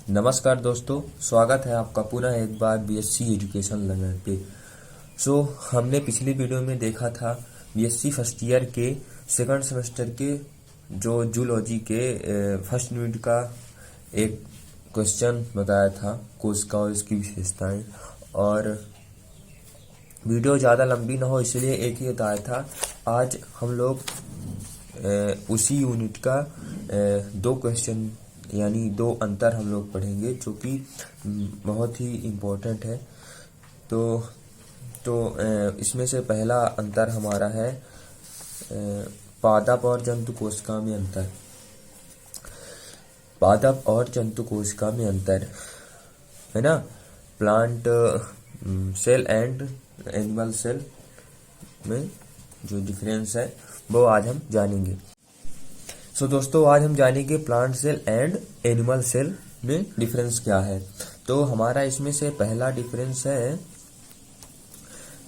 नमस्कार दोस्तों, स्वागत है आपका पुनः एक बार बीएससी एजुकेशन लर्नर पे। हमने पिछली वीडियो में देखा था बीएससी फर्स्ट ईयर के सेकंड सेमेस्टर के जो जूलॉजी के फर्स्ट यूनिट का एक क्वेश्चन बताया था, कोशिका और इसकी विशेषताएं। और वीडियो ज़्यादा लंबी ना हो इसलिए एक ही बताया था। आज हम लोग उसी यूनिट का दो क्वेश्चन यानी दो अंतर हम लोग पढ़ेंगे, जो कि बहुत ही इम्पोर्टेंट है। तो इसमें से पहला अंतर हमारा है पादप और जंतु कोशिका में अंतर। पादप और जंतु कोशिका में अंतर है ना, plant cell and animal cell में जो डिफरेंस है वो आज हम जानेंगे। दोस्तों, आज हम जानेंगे plant cell and animal cell में डिफरेंस क्या है। तो हमारा इसमें से पहला डिफरेंस है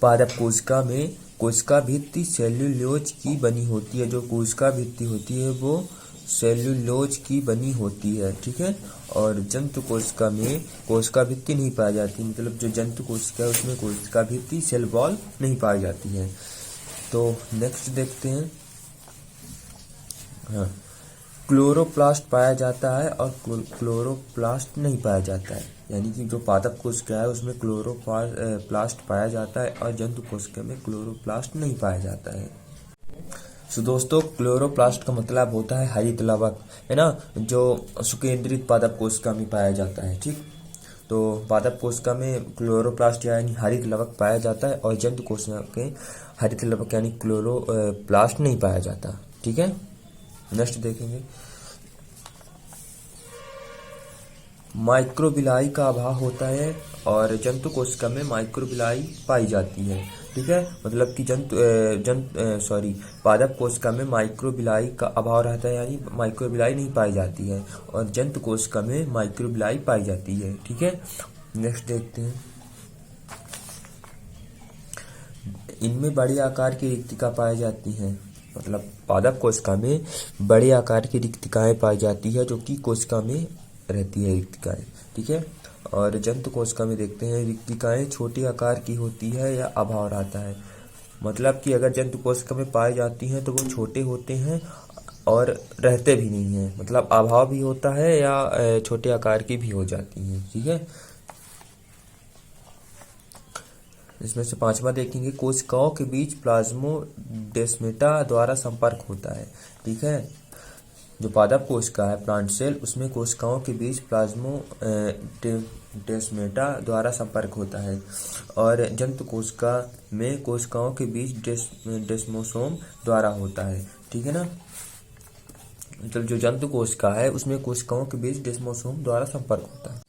पादप कोशिका में कोशिका भित्ति सेल्यूलोज की बनी होती है। जो कोशिका भित्ति होती है वो सेल्यूलोज की बनी होती है, ठीक है। और जंतु कोशिका में कोशिका भित्ति नहीं पाई जाती, मतलब जो जंतु कोशिका है उसमें कोशिका भित्ति सेल वॉल नहीं पाई जाती है। तो नेक्स्ट देखते हैं। हाँ, क्लोरोप्लास्ट पाया जाता है और क्लोरोप्लास्ट नहीं पाया जाता है। यानी कि जो पादप कोशिका है उसमें क्लोरोप्लास्ट पाया जाता है और जंतु कोशिका में क्लोरोप्लास्ट नहीं पाया जाता है। दोस्तों, क्लोरोप्लास्ट का मतलब होता है हरित लवक, है ना, जो सुकेंद्रित पादप कोशिका में पाया जाता है, ठीक। तो पादप कोशिका में क्लोरोप्लास्ट यानी हरित लवक पाया जाता है और जंतु कोशिका के हरित लवक यानी क्लोरोप्लास्ट नहीं पाया जाता, ठीक है। नेक्स्ट देखेंगे। माइक्रोबिलाई का अभाव होता है और जंतु कोशिका में माइक्रोबिलाई पाई जाती है, ठीक है। मतलब कि पादप कोशिका में माइक्रोबिलाई का अभाव रहता है, यानी माइक्रोबिलाई नहीं पाई जाती है, और जंतु कोशिका में माइक्रोबिलाई पाई जाती है, ठीक है। नेक्स्ट देखते हैं। इनमें बड़े आकार की रिक्तिका पाई जाती हैं, मतलब पादप कोशिका में बड़े आकार की रिक्तिकाएं पाई जाती है, जो कि कोशिका में रहती है रिक्तिकाएं, ठीक है। और जंतु कोशिका में देखते हैं रिक्तिकाएं छोटे आकार की होती है या अभाव रहता है। मतलब कि अगर जंतु कोशिका में पाई जाती हैं तो वो छोटे होते हैं और रहते भी नहीं हैं, मतलब अभाव भी होता है या छोटे आकार की भी हो जाती हैं, ठीक है। इसमें से पांचवा देखेंगे। कोशिकाओं के बीच प्लाज्मोडेस्माटा द्वारा संपर्क होता है, ठीक है। जो पादप कोशिका है प्लांट सेल, उसमें कोशिकाओं के बीच प्लाज्मोडेस्माटा द्वारा संपर्क होता है, और जंतु कोशिका में कोशिकाओं के बीच डेस्मोसोम द्वारा होता है, ठीक है ना। मतलब जो जंतु कोशिका है उसमें कोशिकाओं के बीच डेस्मोसोम द्वारा संपर्क होता है।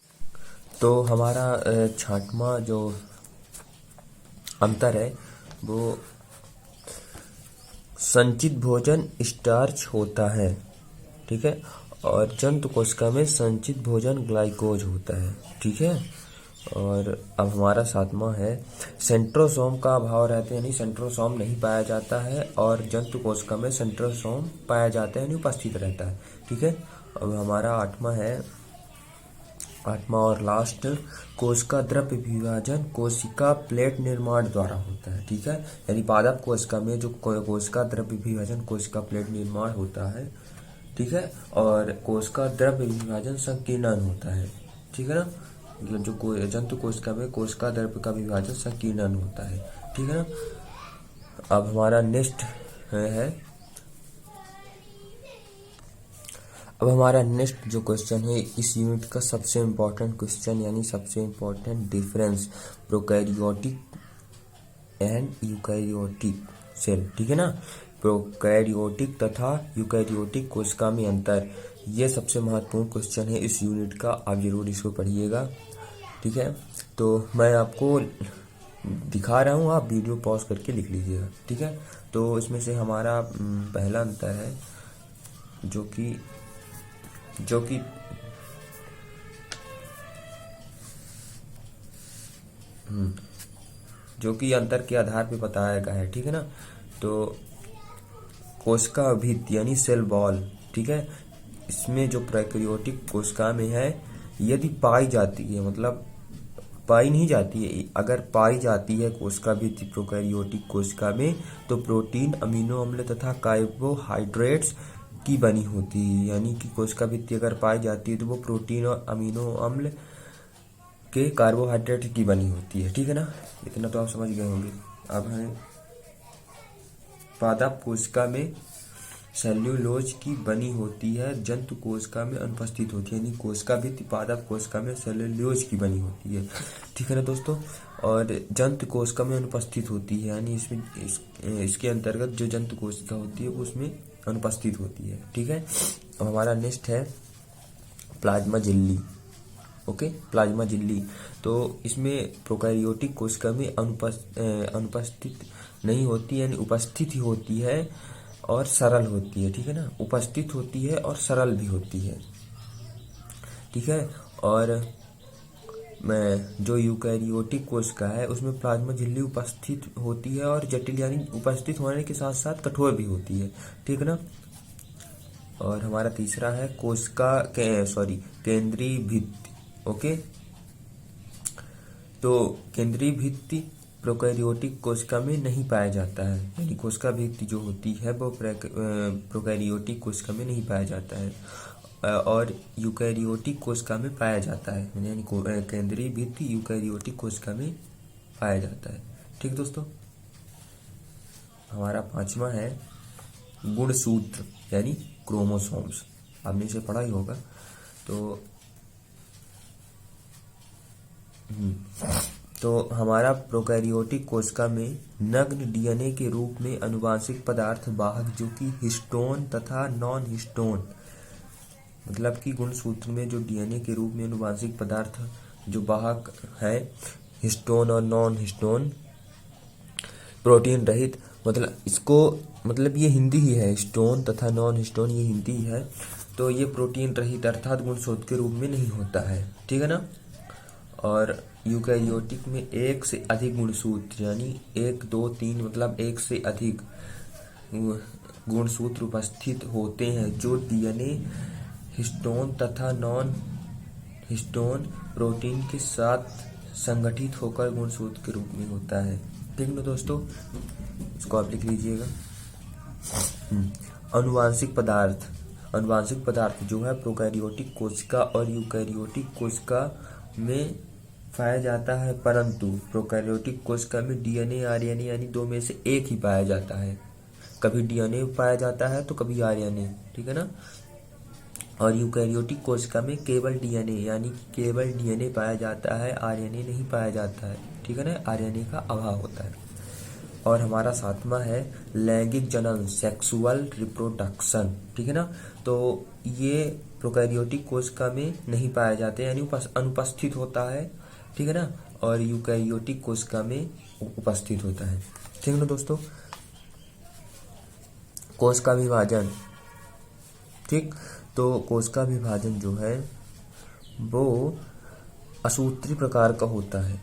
तो हमारा छठवां जो अंतर है वो संचित भोजन स्टार्च होता है, ठीक है, और जंतु कोशिका में संचित भोजन ग्लाइकोज होता है, ठीक है। और अब हमारा सातवां है सेंट्रोसोम का अभाव रहता है, यानी सेंट्रोसोम नहीं पाया जाता है, और जंतु कोशिका में सेंट्रोसोम पाया जाता है यानी उपस्थित रहता है, ठीक है। अब हमारा आठवां और लास्ट, कोशिका द्रव्य विभाजन कोशिका प्लेट निर्माण द्वारा होता है, ठीक है। यानी पादप कोशिका में जो कोशिका द्रव्य विभाजन कोशिका प्लेट निर्माण होता है, ठीक है, और कोशिका द्रव्य विभाजन संकीर्णन होता है, ठीक है ना। मतलब जो जंतु कोशिका में कोशिका द्रव्य का विभाजन संकीर्णन होता है, ठीक है ना। अब हमारा नेक्स्ट जो क्वेश्चन है इस यूनिट का सबसे इम्पोर्टेंट क्वेश्चन, यानी सबसे important difference prokaryotic and eukaryotic cell, ठीक है ना। प्रोकैरियोटिक तथा यूकैरियोटिक कोशिका में अंतर, ये सबसे महत्वपूर्ण क्वेश्चन है इस यूनिट का। आप जरूर इसको पढ़िएगा, ठीक है। तो मैं आपको दिखा रहा हूँ, आप वीडियो पॉज करके लिख लीजिएगा, ठीक है। तो इसमें से हमारा पहला अंतर है जो कि अंतर के आधार पे बताया गया है, ठीक है ना। तो कोशिका भित्ति यानी सेल वॉल, ठीक है, इसमें जो प्रोकैरियोटिक कोशिका में है यदि पाई जाती है, मतलब पाई नहीं जाती है, अगर पाई जाती है कोशिका भित्ति प्रोकैरियोटिक कोशिका में, तो प्रोटीन, अमीनो अम्ल तथा कार्बोहाइड्रेट्स की बनी होती है। यानी कि कोशिका भित्ति अगर पाई जाती है तो वो प्रोटीन और अमीनो अम्ल के कार्बोहाइड्रेट की बनी होती है। ठीक है ना, इतना तो आप समझ गए होंगे। अब है पादप कोशिका में सेल्यूलोज की बनी होती है, जंतु कोशिका में अनुपस्थित होती है। यानी कोशिका भित्ति पादप कोशिका में सेल्यूलोज की बनी होती है। ठीक है ना दोस्तों, और जंतु कोशिका में अनुपस्थित होती है। यानी इसके अंतर्गत जो जंतु कोशिका होती है वो उसमें अनुपस्थित होती है। ठीक है, अब हमारा नेक्स्ट है प्लाज्मा झिल्ली। ओके, प्लाज्मा झिल्ली, तो इसमें प्रोकैरियोटिक कोशिका में अनुपस्थित नहीं होती, यानी उपस्थित ही होती है और सरल होती है। ठीक है ना, उपस्थित होती है और सरल भी होती है। ठीक है, और जो यूकैरियोटिक कोशिका है उसमें प्लाज्मा झिल्ली उपस्थित होती है और जटिल, यानी उपस्थित होने के साथ साथ कठोर भी होती है। ठीक है ना, और हमारा तीसरा है कोशिका केंद्रीय भित्ति। ओके, तो केंद्रीय भित्ति प्रोकैरियोटिक कोशिका में नहीं पाया जाता है। यानी कोशिका भित्ति जो होती है वो प्रोकैरियोटिक कोशिका में नहीं पाया जाता है, और यूकैरियोटिक कोशिका में पाया जाता है। यानी केंद्रीय भित्ति यूकैरियोटिक कोशिका में पाया जाता है। ठीक दोस्तों, हमारा पांचवा है गुणसूत्र यानी क्रोमोसोम्स। आपने इसे पढ़ा ही होगा। तो हमारा प्रोकैरियोटिक कोशिका में नग्न डीएनए के रूप में आनुवांशिक पदार्थ वाहक, जो कि हिस्टोन तथा नॉन हिस्टोन, मतलब कि गुणसूत्र में जो डीएनए के रूप में आनुवांशिक पदार्थ जो वाहक है, हिस्टोन और नॉन हिस्टोन, प्रोटीन रहित, मतलब ये हिंदी ही है, हिस्टोन तथा नॉन हिस्टोन ये हिंदी ही है। तो ये प्रोटीन रहित अर्थात गुणसूत्र के रूप में नहीं होता है। ठीक है ना, और यूकैरियोटिक में एक से अधिक गुणसूत्र, यानी 1, 2, 3, मतलब एक से अधिक गुणसूत्र उपस्थित होते हैं, जो डीएनए हिस्टोन तथा नॉन हिस्टोन प्रोटीन के साथ संगठित होकर गुणसूत्र के रूप में होता है। ठीक ना दोस्तों, इसको आप लिख लीजिएगा। अनुवांशिक पदार्थ जो है प्रोकैरियोटिक कोशिका और यूकैरियोटिक कोशिका में पाया जाता है, परंतु प्रोकैरियोटिक कोशिका में डीएनए आरएनए यानी दो में से एक ही पाया जाता है। कभी डीएनए पाया जाता है तो कभी आरएनए। ठीक है ना, और यूकैरियोटिक कोशिका में केवल डीएनए, यानी केवल डीएनए पाया जाता है, आरएनए नहीं पाया जाता है। ठीक है ना, आरएनए का अभाव होता है। और हमारा सातवां है लैंगिक जनन, सेक्सुअल रिप्रोडक्शन। ठीक है ना, तो ये प्रोकैरियोटिक कोशिका में नहीं पाया जाते, यानी अनुपस्थित होता है। ठीक है ना, और यूकैरियोटिक कोशिका में उपस्थित होता है। ठीक है ना दोस्तों, कोशिका विभाजन। ठीक, तो कोशिका विभाजन जो है वो असूत्री प्रकार का होता है।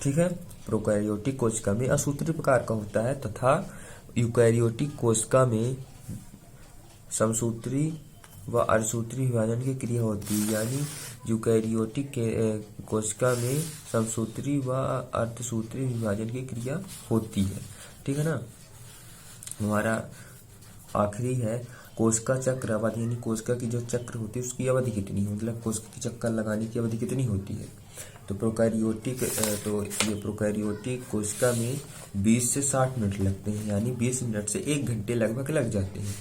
ठीक है, प्रोकैरियोटिक कोशिका में असूत्री प्रकार का होता है तथा यूकैरियोटिक कोशिका में समसूत्री व अर्धसूत्री विभाजन की क्रिया होती है। यानी यूकैरियोटिक कोशिका में समसूत्री व अर्धसूत्री विभाजन की क्रिया होती है। ठीक है ना, हमारा आखिरी है कोशिका चक्र अवधि, यानी कोशिका की जो चक्र होती है उसकी अवधि कितनी है, मतलब कोशिका की चक्कर लगाने की अवधि कितनी होती है। तो प्रोकैरियोटिक कोशिका में 20 से 60 मिनट लगते हैं, यानी 20 मिनट से 1 घंटे लगभग लग जाते हैं।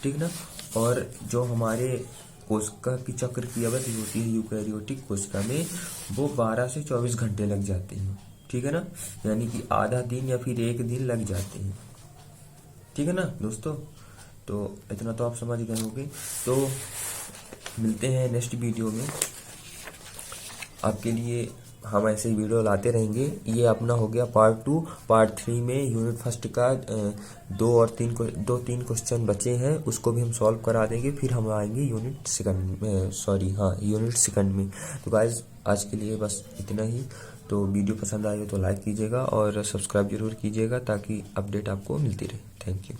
ठीक ना, और जो हमारे कोशिका की चक्र की अवधि होती है यूकैरियोटिक कोशिका में, वो 12 से 24 घंटे लग जाते हैं। ठीक है ना, यानी कि आधा दिन या फिर 1 दिन लग जाते हैं। ठीक है ना दोस्तों, तो इतना तो आप समझ गए होंगे। तो मिलते हैं नेक्स्ट वीडियो में, आपके लिए हम ऐसे ही वीडियो लाते रहेंगे। ये अपना हो गया पार्ट 2। पार्ट 3 में यूनिट फर्स्ट का 2 और 3 क्वेश्चन बचे हैं, उसको भी हम सॉल्व करा देंगे। फिर हम आएंगे यूनिट सेकंड में। तो गाइज आज के लिए बस इतना ही। तो वीडियो पसंद आए तो लाइक कीजिएगा और सब्सक्राइब जरूर कीजिएगा ताकि अपडेट आपको मिलती रहे। Thank you.